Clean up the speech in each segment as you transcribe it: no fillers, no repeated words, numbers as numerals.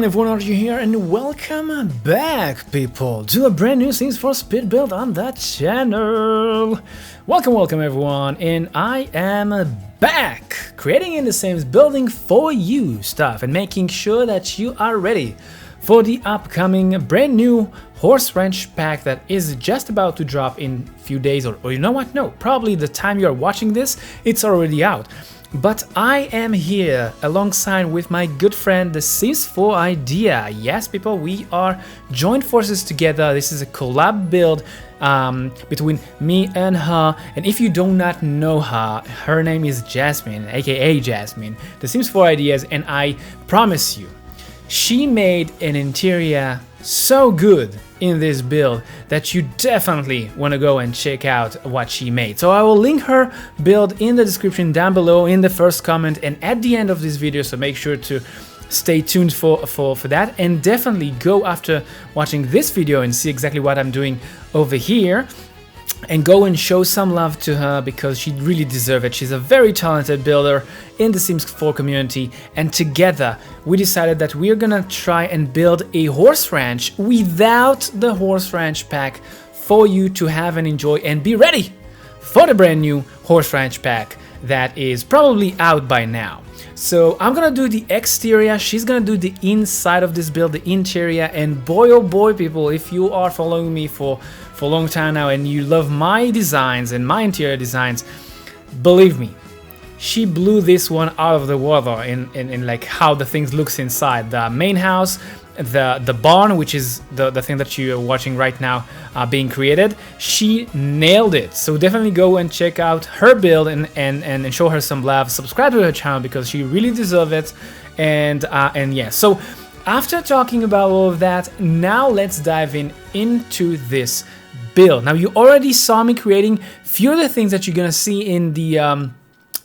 everyone, RG here, and welcome back, people, to a brand new Sims 4 speed build on the channel. Welcome everyone, and I am back, creating in the Sims, building for you stuff, and making sure that you are ready for the upcoming brand new horse ranch pack that is just about to drop in a few days, or you know what, no, probably the time you are watching this, it's already out. But I am here alongside with my good friend, the Sims 4 idea. Yes, people, we are joined forces together. This is a collab build between me and her. And if you do not know her, her name is Jasmine, aka Jasmine, the Sims 4 ideas. And I promise you, she made an interior so good in this build that you definitely want to go and check out what she made. So I will link her build in the description down below, in the first comment, and at the end of this video, so make sure to stay tuned for that, and definitely go after watching this video and see exactly what I'm doing over here, and go and show some love to her because she really deserves it. She's a very talented builder in the Sims 4 community, and together we decided that we're gonna try and build a horse ranch without the horse ranch pack for you to have and enjoy and be ready for the brand new horse ranch pack that is probably out by now. So I'm gonna do the exterior, she's gonna do the inside of this build, the interior, and boy oh boy, people, if you are following me for a long time now and you love my designs and my interior designs, believe me, she blew this one out of the water in like how the things looks inside the main house, the barn, which is the thing that you're watching right now being created. She nailed it. So definitely go and check out her build and show her some love. Subscribe to her channel because she really deserves it. And yeah, so after talking about all of that, now let's dive into this build. Now, you already saw me creating few of the things that you're gonna see in the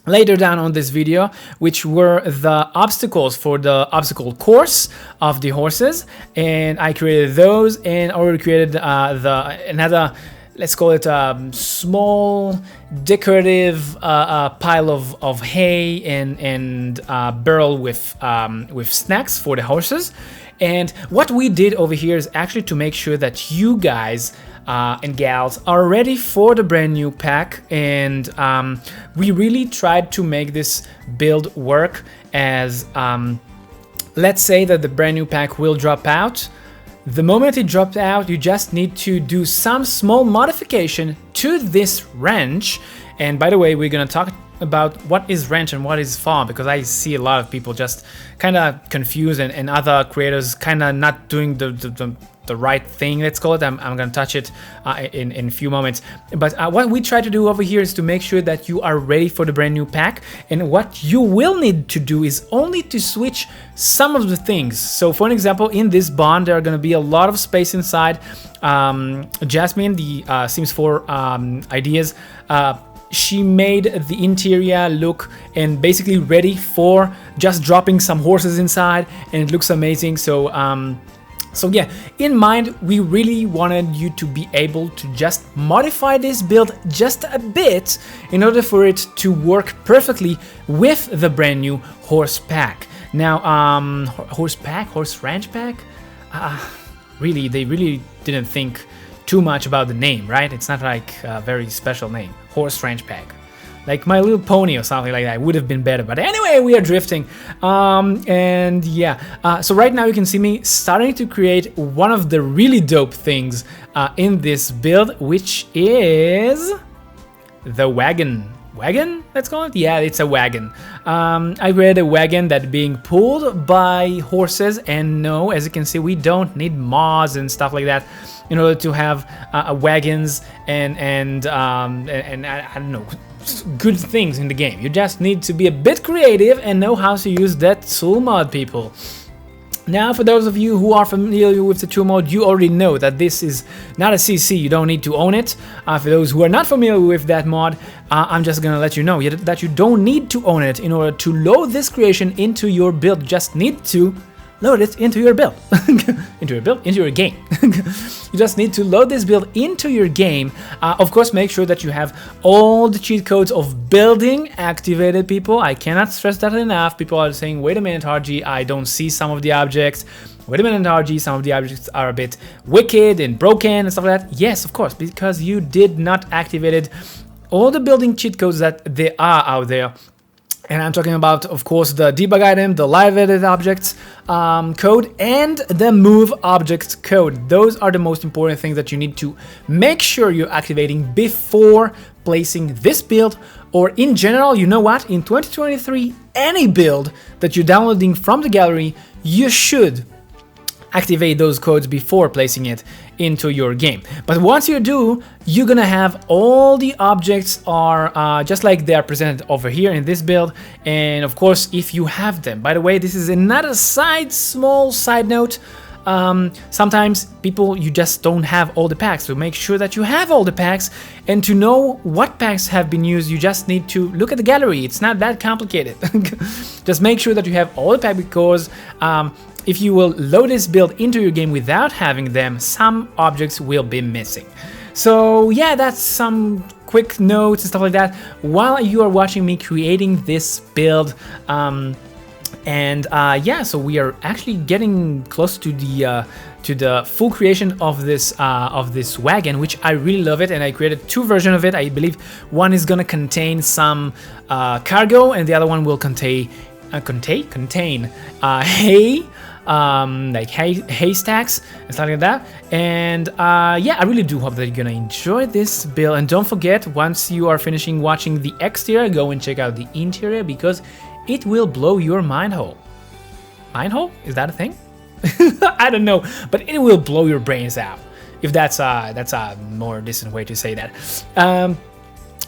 later down on this video, which were the obstacles for the obstacle course of the horses, and I created those and already created another, let's call it small decorative pile of hay and barrel with snacks for the horses. And what we did over here is actually to make sure that you guys and gals are ready for the brand new pack, and we really tried to make this build work as let's say that the brand new pack will drop out. The moment it drops out, you just need to do some small modification to this ranch. And by the way, we're gonna talk about what is ranch and what is farm, because I see a lot of people just kind of confused and other creators kind of not doing the right thing, let's call it. I'm gonna touch it in a few moments, but what we try to do over here is to make sure that you are ready for the brand new pack. And what you will need to do is only to switch some of the things. So for an example, in this barn there are gonna be a lot of space inside. Jasmine, the Sims 4 ideas, she made the interior look and basically ready for just dropping some horses inside, and it looks amazing. So so yeah, in mind, we really wanted you to be able to just modify this build just a bit in order for it to work perfectly with the brand new horse pack. Now, horse ranch pack? Really, they really didn't think too much about the name, right? It's not like a very special name, horse ranch pack. Like My Little Pony or something like that would have been better. But anyway, we are drifting. And yeah, so right now you can see me starting to create one of the really dope things in this build, which is the wagon. Wagon, let's call it? Yeah, it's a wagon. I created a wagon that being pulled by horses, and no, as you can see, we don't need mods and stuff like that in order to have wagons and I don't know, good things in the game. You just need to be a bit creative and know how to use that tool mod, people. Now, for those of you who are familiar with the tool mod, you already know that this is not a CC, you don't need to own it. For those who are not familiar with that mod, I'm just gonna let you know that you don't need to own it in order to load this creation into your build. You just need to load it into your build. into your game. You just need to load this build into your game. Of course, make sure that you have all the cheat codes of building activated, people. I cannot stress that enough. People are saying, wait a minute, RG, I don't see some of the objects. wait a minute, RG, some of the objects are a bit wicked and broken and stuff like that. Yes, of course, because you did not activate all the building cheat codes that there are out there. And I'm talking about, of course, the debug item, the live edit objects code, and the move objects code. Those are the most important things that you need to make sure you're activating before placing this build, or in general, you know what? In 2023, any build that you're downloading from the gallery, you should activate those codes before placing it into your game. But once you do, you're gonna have all the objects are just like they are presented over here in this build. And of course, if you have them, by the way, this is another small side note. Sometimes people, you just don't have all the packs, so make sure that you have all the packs. And to know what packs have been used, you just need to look at the gallery. It's not that complicated. Just make sure that you have all the packs, because if you will load this build into your game without having them, some objects will be missing. So yeah, that's some quick notes and stuff like that while you are watching me creating this build. Yeah, so we are actually getting close to the full creation of this wagon, which I really love it, and I created two versions of it. I believe one is gonna contain some cargo, and the other one will contain hay, like haystacks and stuff like that. And yeah, I really do hope that you're gonna enjoy this build. And don't forget, once you are finishing watching the exterior, go and check out the interior, because it will blow your mind hole. Mind hole? Is that a thing? I don't know, but it will blow your brains out, if that's a more decent way to say that.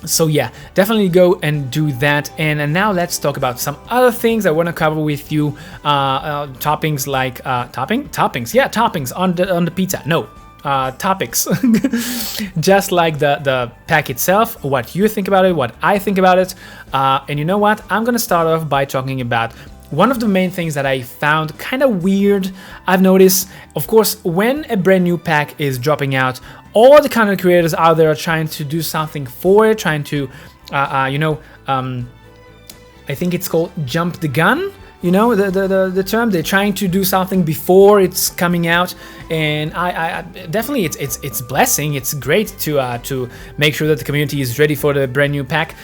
So yeah, definitely go and do that. And now let's talk about some other things I want to cover with you. Toppings like toppings. Yeah, toppings on the pizza. No, topics. Just like the pack itself, what you think about it, what I think about it. And you know what? I'm gonna start off by talking about one of the main things that I found kind of weird. I've noticed, of course, when a brand new pack is dropping out, all the content creators out there are trying to do something for it, trying to, I think it's called jump the gun. You know the term. They're trying to do something before it's coming out, and I definitely it's blessing. It's great to make sure that the community is ready for the brand new pack.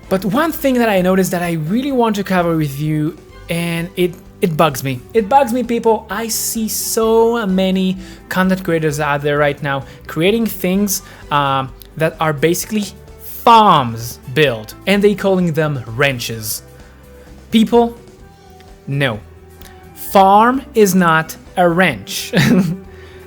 But one thing that I noticed that I really want to cover with you, and it bugs me. It bugs me, people. I see so many content creators out there right now creating things that are basically farms built, and they calling them ranches. People, no. Farm is not a ranch.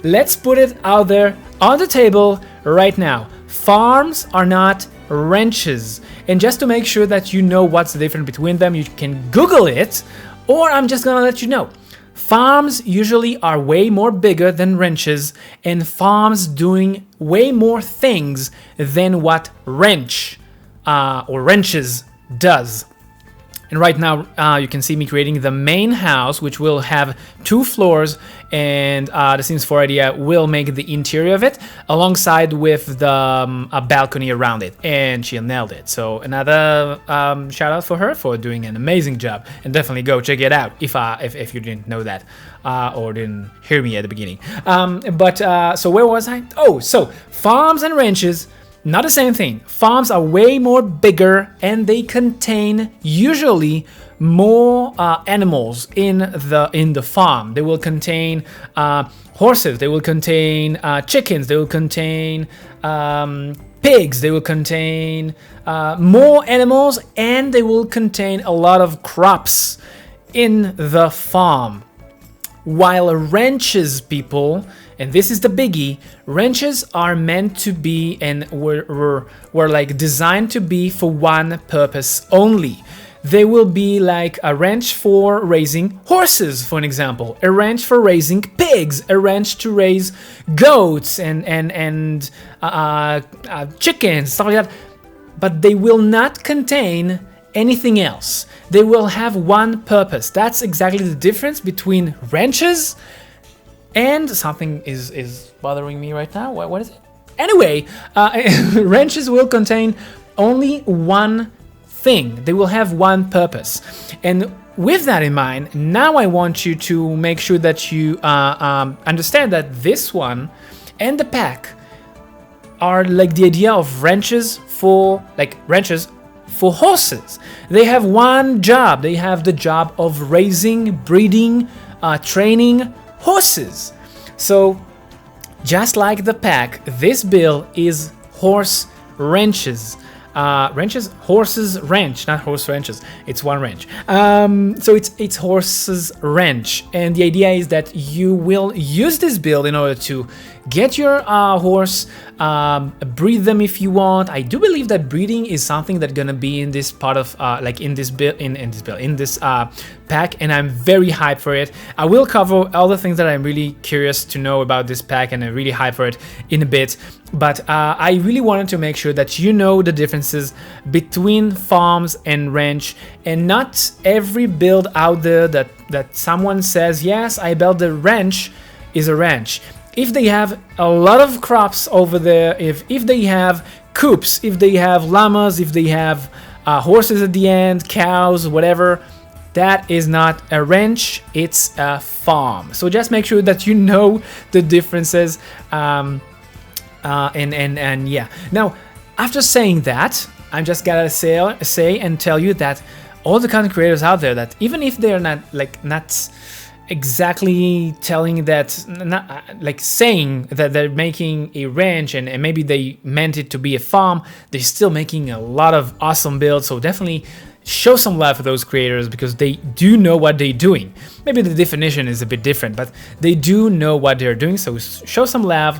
Let's put it out there on the table right now. Farms are not ranches. And just to make sure that you know what's the difference between them, you can Google it, or I'm just gonna let you know. Farms usually are way more bigger than ranches, and farms doing way more things than what ranch or ranches does. And right now, you can see me creating the main house, which will have 2 floors, and the Sims 4 idea will make the interior of it, alongside with the a balcony around it, and she nailed it. So another shout out for her for doing an amazing job, and definitely go check it out if you didn't know that or didn't hear me at the beginning. So where was I? Oh, so farms and ranches. Not the same thing. Farms are way more bigger, and they contain usually more animals in the farm. They will contain horses. They will contain chickens. They will contain pigs. They will contain more animals, and they will contain a lot of crops in the farm. While ranches, people, and this is the biggie, ranches are meant to be and were like designed to be for one purpose only. They will be like a ranch for raising horses, for an example, a ranch for raising pigs, a ranch to raise goats and chickens, stuff like that. But they will not contain anything else. They will have one purpose. That's exactly the difference between ranches and something is bothering me right now. What is it? Anyway, ranches will contain only one thing. They will have one purpose. And with that in mind, now I want you to make sure that you understand that this one and the pack are like the idea of wrenches for horses. They have one job. They have the job of raising, breeding, training horses. So just like the pack, this build is horse wrenches. Horses wrench, not horse wrenches. It's one wrench. So it's horses wrench, and the idea is that you will use this build in order to get your horse, breed them if you want. I do believe that breeding is something that's gonna be in this part of in this pack, and I'm very hyped for it. I will cover all the things that I'm really curious to know about this pack, and I'm really hyped for it in a bit. But I really wanted to make sure that you know the differences between farms and ranch, and not every build out there that someone says, yes, I built the ranch, is a ranch. If they have a lot of crops over there, if they have coops, if they have llamas, if they have horses at the end, cows, whatever, that is not a ranch, it's a farm. So just make sure that you know the differences. And yeah. Now, after saying that, I'm just gonna say and tell you that all the content creators out there, that even if they're not exactly telling that, like saying that they're making a ranch and maybe they meant it to be a farm, they're still making a lot of awesome builds. So definitely show some love for those creators, because they do know what they're doing. Maybe the definition is a bit different, but they do know what they're doing. So show some love,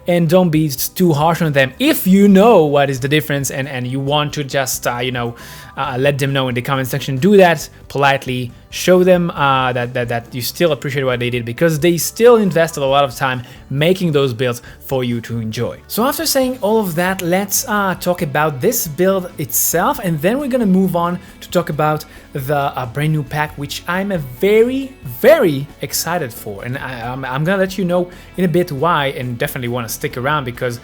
and don't be too harsh on them. If you know what is the difference and you want to just let them know in the comment section, do that politely. Show them that you still appreciate what they did, because they still invested a lot of time making those builds for you to enjoy. So after saying all of that, let's talk about this build itself, and then we're gonna move on to talk about the brand new pack, which I'm very, very excited for. And I'm gonna let you know in a bit why, and definitely want to stick around, because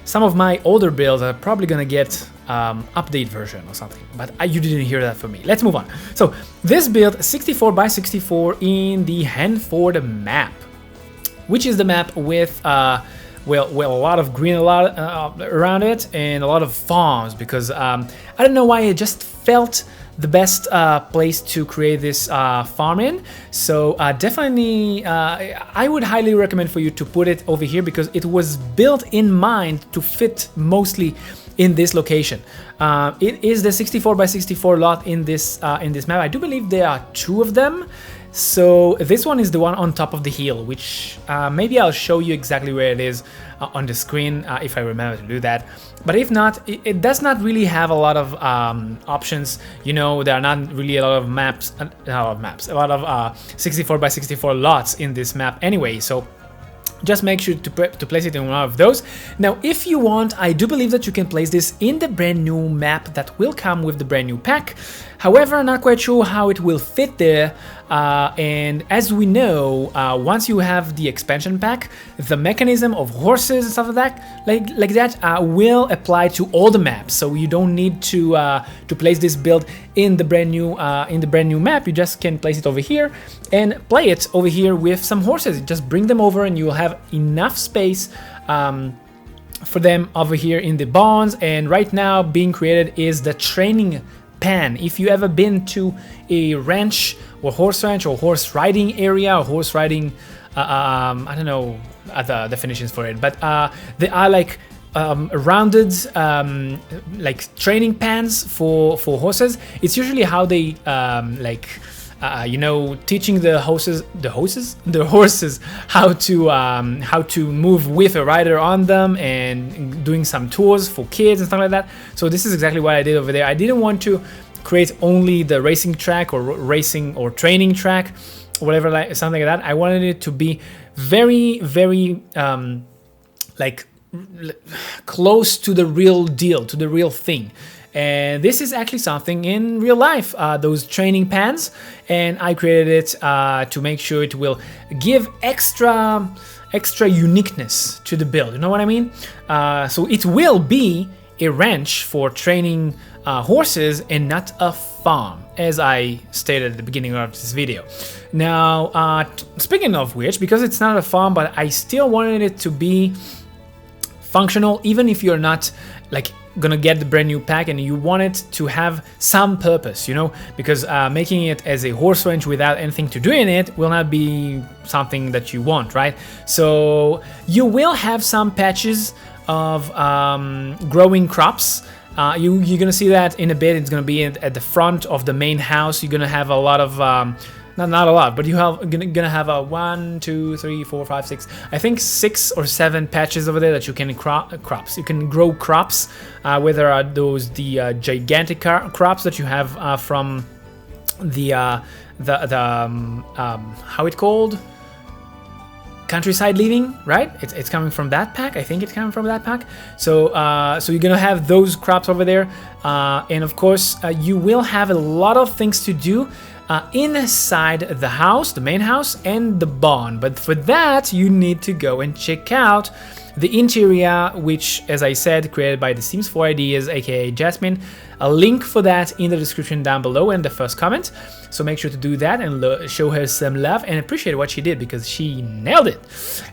some of my older builds are probably gonna get update version or something, but you didn't hear that from me. Let's move on. So this build, 64 by 64 in the Hanford map, which is the map with well, a lot of green, around it, and a lot of farms, because I don't know why, it just felt the best place to create this farm in. So definitely I would highly recommend for you to put it over here, because it was built in mind to fit mostly in this location. It is the 64 by 64 lot in this map. I do believe there are two of them. So this one is the one on top of the hill, which maybe I'll show you exactly where it is on the screen if I remember to do that. But if not, it does not really have a lot of options. You know, there are not really a lot of maps, a lot of 64 by 64 lots in this map anyway. So just make sure to place it in one of those. Now, if you want, I do believe that you can place this in the brand new map that will come with the brand new pack. However, I'm not quite sure how it will fit there. And as we know, once you have the expansion pack, the mechanism of horses and stuff like that will apply to all the maps. So you don't need to place this build in the brand new map. You just can place it over here and play it over here with some horses. Just bring them over, and you will have enough space for them over here in the barns. And right now being created is the training pen. If you ever been to a ranch or horse riding area, or horse riding, I don't know other definitions for it, but they are like rounded like training pens for horses. It's usually how they you know, teaching the horses how to move with a rider on them, and doing some tours for kids and stuff like that. So this is exactly what I did over there. I didn't want to create only the racing track or racing or training track or whatever, like something like that. I wanted it to be very, very like close to the real deal, to the real thing. And this is actually something in real life, those training pans, and I created it to make sure it will give extra uniqueness to the build. You know what I mean? So it will be a ranch for training horses and not a farm, as I stated at the beginning of this video. Now, speaking of which, because it's not a farm, but I still wanted it to be functional, even if you're not like gonna get the brand new pack and you want it to have some purpose, you know, because making it as a horse ranch without anything to do in it will not be something that you want, right? So you will have some patches of growing crops. You're gonna see that in a bit. It's gonna be at the front of the main house. You're gonna have a lot of not a lot, but you're gonna have a 1, 2, 3, 4, 5, 6. I think 6 or 7 patches over there that you can crops. You can grow crops. Whether are those the gigantic crops that you have from the how it called? Countryside living, right? It's coming from that pack. I think it's coming from that pack. So so you're gonna have those crops over there, and of course you will have a lot of things to do inside the house, the main house, and the barn. But for that, you need to go and check out the interior, which, as I said, created by the Sims 4 Ideas, aka Jasmine. A link for that in the description down below and the first comment. So make sure to do that and show her some love and appreciate what she did, because she nailed it.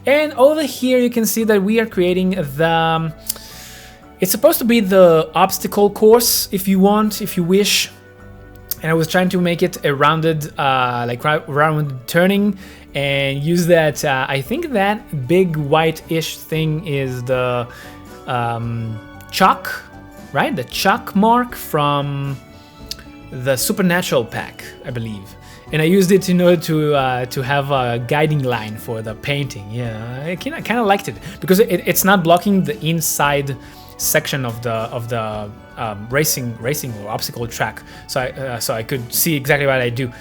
And over here, you can see that we are creating the... It's supposed to be the obstacle course, if you want, if you wish. And I was trying to make it a rounded, like round turning, and use that. I think that big white-ish thing is the chalk, right? The chalk mark from the Supernatural pack, I believe. And I used it in order to have a guiding line for the painting. Yeah, I kind of liked it because it's not blocking the inside section of the racing or obstacle track, so I could see exactly what I do.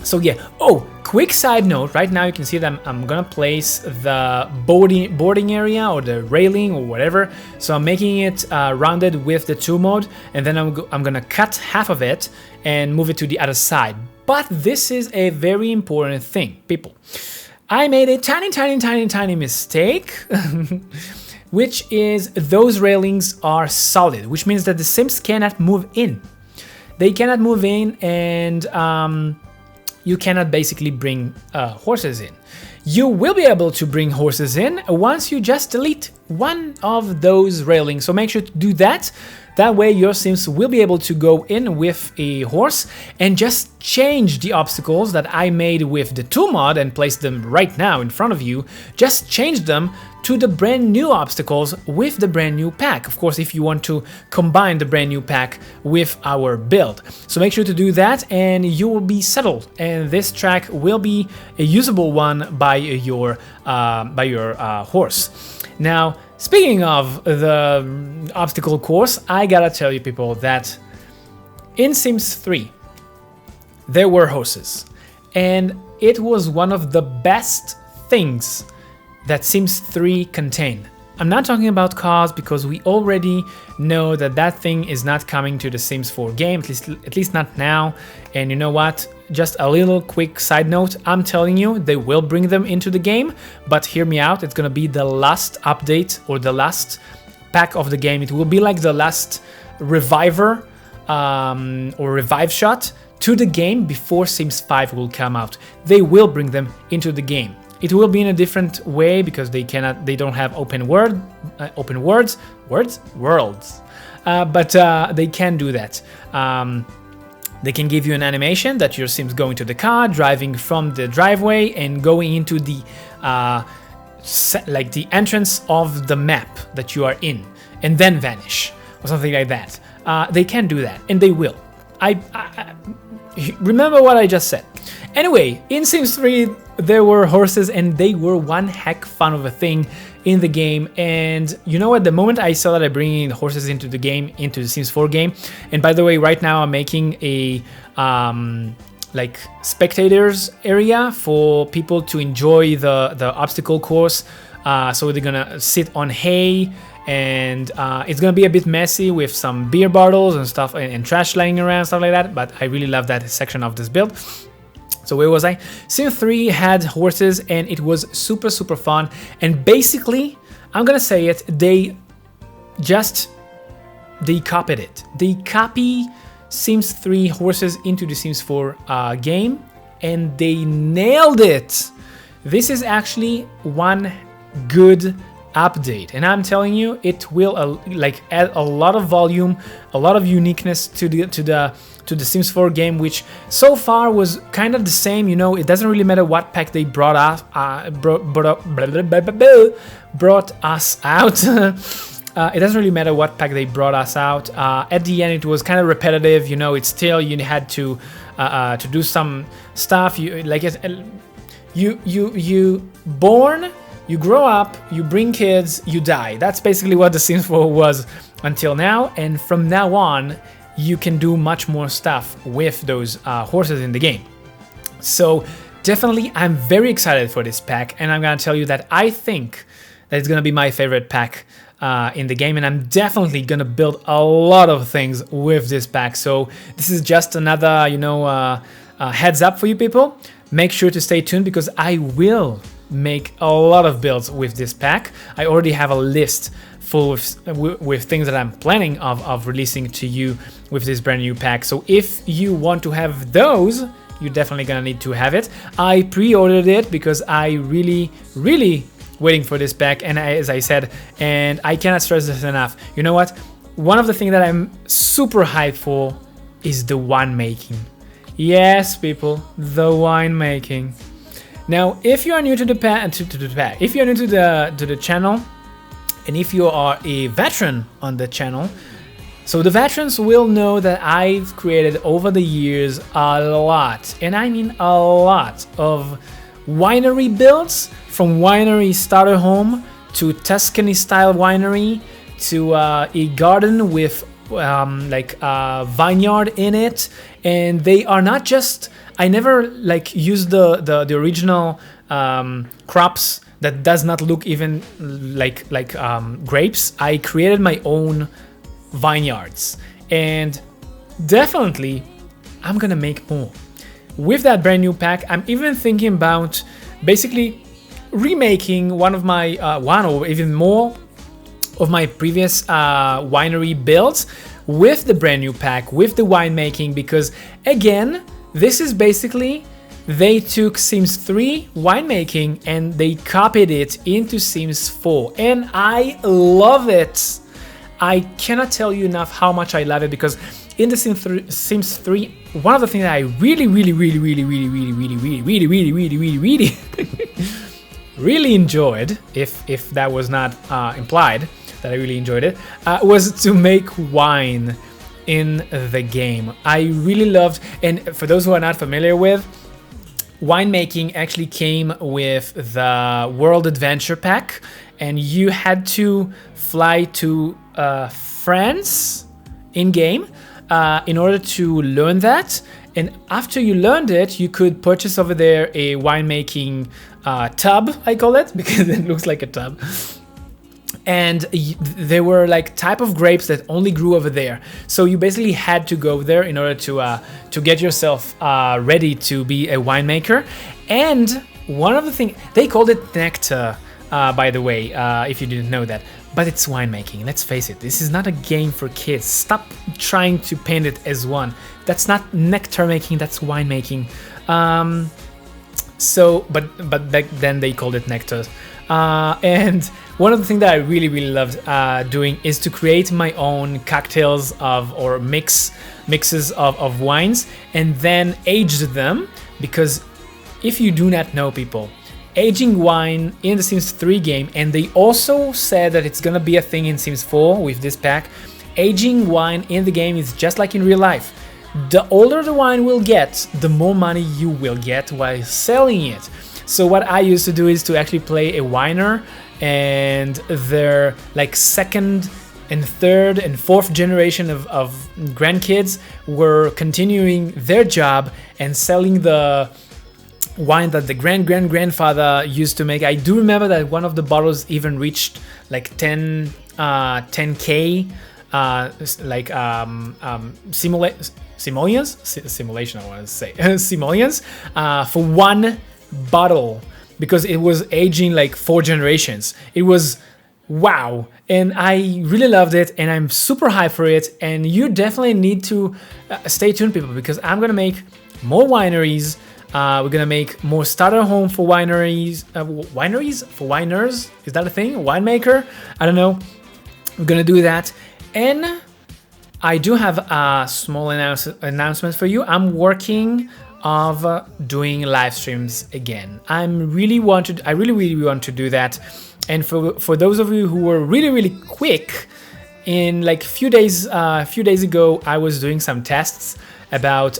So yeah. Oh, quick side note. Right now you can see that I'm gonna place the boarding area or the railing or whatever. So I'm making it rounded with the 2 mode, and then I'm gonna cut half of it and move it to the other side. But this is a very important thing, people. I made a tiny mistake. Which is those railings are solid, which means that the Sims cannot move in. They cannot move in, and you cannot basically bring horses in. You will be able to bring horses in once you just delete one of those railings. So make sure to do that. That way your Sims will be able to go in with a horse and just change the obstacles that I made with the 2 mod and place them right now in front of you. Just change them to the brand new obstacles with the brand new pack. Of course, if you want to combine the brand new pack with our build. So make sure to do that and you will be settled. And this track will be a usable one by your horse. Now, speaking of the obstacle course, I gotta tell you people that in Sims 3, there were horses. And it was one of the best things that Sims 3 contained. I'm not talking about cars because we already know that that thing is not coming to the Sims 4 game, at least not now. And you know what? Just a little quick side note, I'm telling you, they will bring them into the game, but hear me out, it's gonna be the last update or the last pack of the game. It will be like the last reviver or revive shot to the game before Sims 5 will come out. They will bring them into the game. It will be in a different way because they don't have open worlds, but they can do that. They can give you an animation that your Sims going to the car, driving from the driveway and going into the like the entrance of the map that you are in, and then vanish or something like that. They can do that, and they will. I remember what I just said. Anyway, in Sims 3, there were horses, and they were one heck fun of a thing in the game. And you know what? The moment I saw that I bringing horses into the game, into the Sims 4 game, and by the way, right now I'm making a like spectators area for people to enjoy the obstacle course. So they're gonna sit on hay, and it's gonna be a bit messy with some beer bottles and stuff and trash laying around, stuff like that. But I really love that section of this build. So where was I? Sim 3 had horses, and it was super fun. And basically, I'm gonna say it, they just they copied it. They copy Sims 3 horses into the Sims 4 game, and they nailed it. This is actually one good update, and I'm telling you, it will like add a lot of volume, a lot of uniqueness to the Sims 4 game, which so far was kind of the same. You know, it doesn't really matter what pack they brought us out. It doesn't really matter what pack they brought us out. At the end, it was kind of repetitive. You know, it's still, you had to do some stuff. You born, you grow up, you bring kids, you die. That's basically what the Sims 4 was until now. And from now on, you can do much more stuff with those horses in the game. So definitely, I'm very excited for this pack, and I'm gonna tell you that I think that it's gonna be my favorite pack in the game, and I'm definitely gonna build a lot of things with this pack. So this is just another, you know, heads up for you people. Make sure to stay tuned, because I will make a lot of builds with this pack. I already have a list full with things that I'm planning of releasing to you with this brand new pack. So if you want to have those, you're definitely gonna need to have it. I pre-ordered it because I really waiting for this pack, and as I said, and I cannot stress this enough, you know what? One of the things that I'm super hyped for is the winemaking. Yes, people, the winemaking. Now, if you are new to the pack, if you are new to the channel, and if you are a veteran on the channel, so the veterans will know that I've created over the years a lot, and I mean a lot, of winery builds, from winery starter home to Tuscany style winery to a garden with like a vineyard in it. And they are not just, I never like use the original crops that does not look even like grapes. I created my own vineyards, and definitely I'm gonna make more with that brand new pack. I'm even thinking about basically remaking one of my one or even more of my previous winery builds with the brand new pack, with the winemaking, because again, this is basically, they took Sims 3 winemaking and they copied it into Sims 4, and I love it. I cannot tell you enough how much I love it, because in the Sims 3, one of the things that I really really enjoyed, if that was not implied, that I really enjoyed it, was to make wine in the game. I really loved, and for those who are not familiar with, winemaking actually came with the World Adventure Pack, and you had to fly to France in-game in order to learn that. And after you learned it, you could purchase over there a winemaking tub, I call it, because it looks like a tub. And they were like type of grapes that only grew over there. So you basically had to go there in order to get yourself ready to be a winemaker. And one of the things, they called it nectar, by the way, if you didn't know that. But it's winemaking, let's face it, this is not a game for kids. Stop trying to paint it as one. That's not nectar making, that's winemaking. But back then they called it nectar. And one of the things that I really loved doing is to create my own cocktails or mixes of wines, and then age them, because if you do not know, people, aging wine in the Sims 3 game, and they also said that it's gonna be a thing in Sims 4 with this pack, aging wine in the game is just like in real life. The older the wine will get, the more money you will get while selling it. So what I used to do is to actually play a winer, and their like second and third and fourth generation of grandkids were continuing their job and selling the wine that the grandfather used to make. I do remember that one of the bottles even reached like 10k simulation, I want to say simoleons for one bottle, because it was aging like 4 generations. It was wow, and I really loved it, and I'm super hyped for it, and you definitely need to stay tuned, people, because I'm gonna make more wineries. We're gonna make more starter home for wineries. Wineries? For winers? Is that a thing? Winemaker? I don't know. We're gonna do that, and I do have a small announcement for you. I'm working of doing live streams again. I really want to do that. And for those of you who were really quick, in like few days ago, I was doing some tests about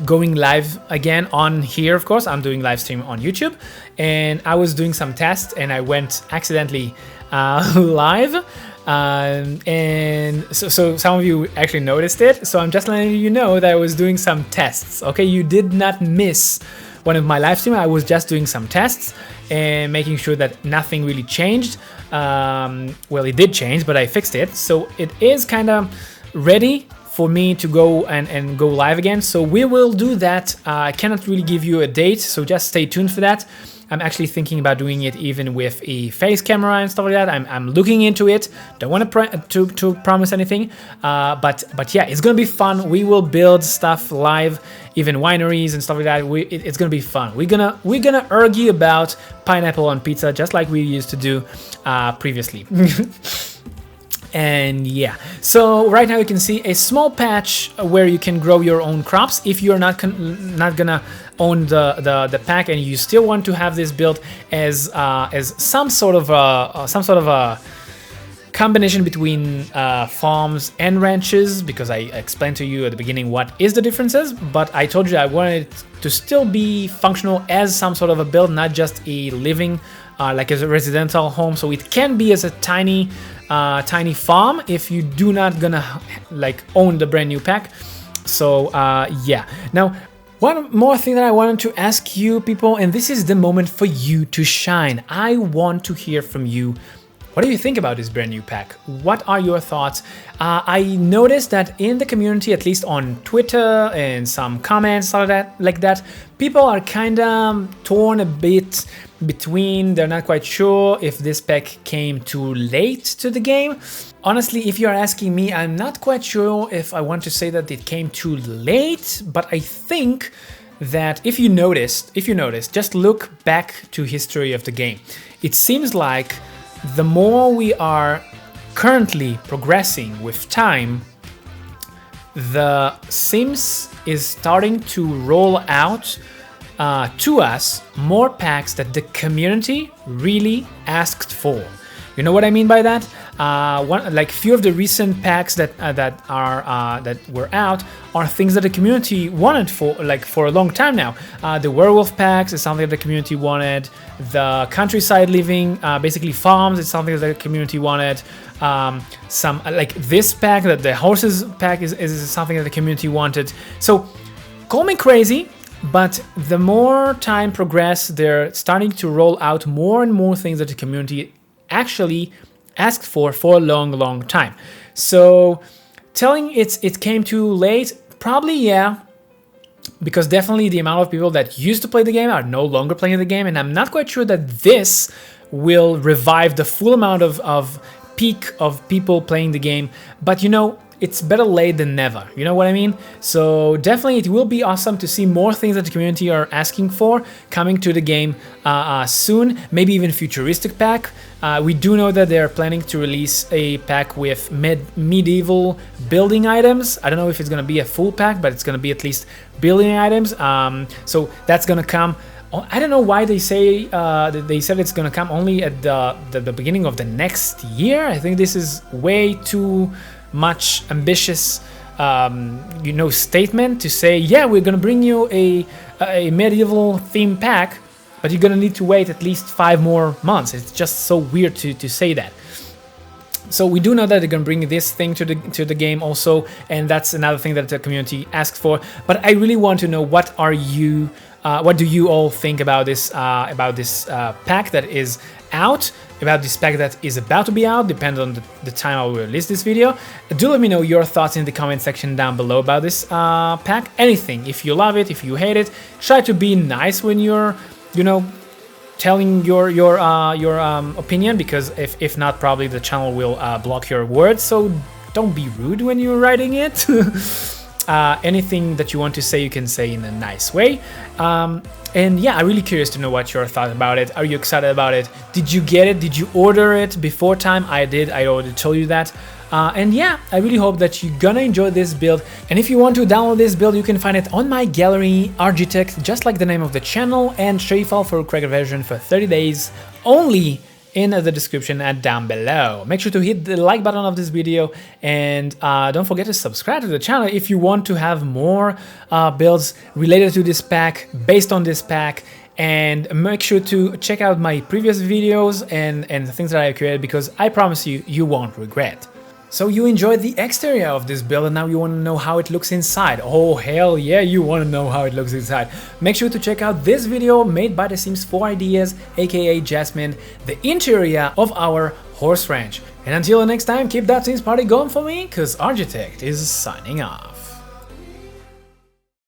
going live again on here. Of course, I'm doing live stream on YouTube, and I was doing some tests, and I went accidentally live. And so some of you actually noticed it. So I'm just letting you know that I was doing some tests. Okay, you did not miss one of my live stream. I was just doing some tests and making sure that nothing really changed. Well, it did change, but I fixed it. So it is kind of ready for me to go and go live again. So we will do that. I cannot really give you a date, so just stay tuned for that. I'm actually thinking about doing it even with a face camera and stuff like that. I'm looking into it. Don't want to promise anything, but yeah, it's gonna be fun. We will build stuff live, even wineries and stuff like that. It's gonna be fun. We're gonna argue about pineapple on pizza just like we used to do previously. And yeah, so right now you can see a small patch where you can grow your own crops. If you're not gonna own the pack and you still want to have this built as some sort of a combination between farms and ranches, because I explained to you at the beginning what is the differences, but I told you I wanted it to still be functional as some sort of a build, not just a living like as a residential home. So it can be as a tiny farm if you do not gonna like own the brand new pack. So yeah, now one more thing that I wanted to ask you people, and this is the moment for you to shine. I want to hear from you. What do you think about this brand new pack? What are your thoughts? I noticed that in the community, at least on Twitter and some comments like that, people are kind of torn a bit between. They're not quite sure if this pack came too late to the game. Honestly, if you're asking me, I'm not quite sure if I want to say that it came too late, but I think that if you noticed, just look back to history of the game. It seems like the more we are currently progressing with time, the Sims is starting to roll out to us more packs that the community really asked for. You know what I mean by that? Like few of the recent packs that were out are things that the community wanted for a long time now. The werewolf packs is something that the community wanted. The countryside living, basically farms, is something that the community wanted. Some like this pack, that the horses pack is something that the community wanted. So call me crazy, but the more time progresses, they're starting to roll out more and more things that the community actually asked for a long time. So telling it came too late, probably yeah, because definitely the amount of people that used to play the game are no longer playing the game, and I'm not quite sure that this will revive the full amount of peak of people playing the game. But you know, it's better late than never, you know what I mean? So definitely it will be awesome to see more things that the community are asking for coming to the game soon, maybe even futuristic pack. We do know that they're planning to release a pack with medieval building items. I don't know if it's gonna be a full pack, but it's gonna be at least building items. So that's gonna come. I don't know why they say they said it's gonna come only at the beginning of the next year. I think this is way too much ambitious statement to say, yeah, we're gonna bring you a medieval theme pack, but you're gonna need to wait at least 5 more months. It's just so weird to say that. So we do know that they're gonna bring this thing to the game also, and that's another thing that the community asked for. But I really want to know, what do you all think about this pack that is out, about this pack that is about to be out, depends on the time I will release this video. Do let me know your thoughts in the comment section down below about this pack. Anything, if you love it, if you hate it. Try to be nice when you're, telling your opinion, because if not, probably the channel will block your words. So don't be rude when you're writing it. Anything that you want to say, you can say in a nice way. And yeah, I'm really curious to know what your thoughts about it. Are you excited about it? Did you get it? Did you order it before time? I did. I already told you that. And yeah, I really hope that you're gonna enjoy this build. And if you want to download this build, you can find it on my gallery, RGeetect, just like the name of the channel, and free file for cracked version for 30 days only in the description and down below. Make sure to hit the like button of this video, and don't forget to subscribe to the channel if you want to have more builds related to this pack, based on this pack. And make sure to check out my previous videos and the things that I created, because I promise you, you won't regret. So you enjoyed the exterior of this build, and now you want to know how it looks inside. Oh hell yeah, you want to know how it looks inside. Make sure to check out this video made by the Sims 4 Ideas, aka Jasmine, the interior of our horse ranch. And until the next time, keep that Sims party going for me, cause RGeetect is signing off.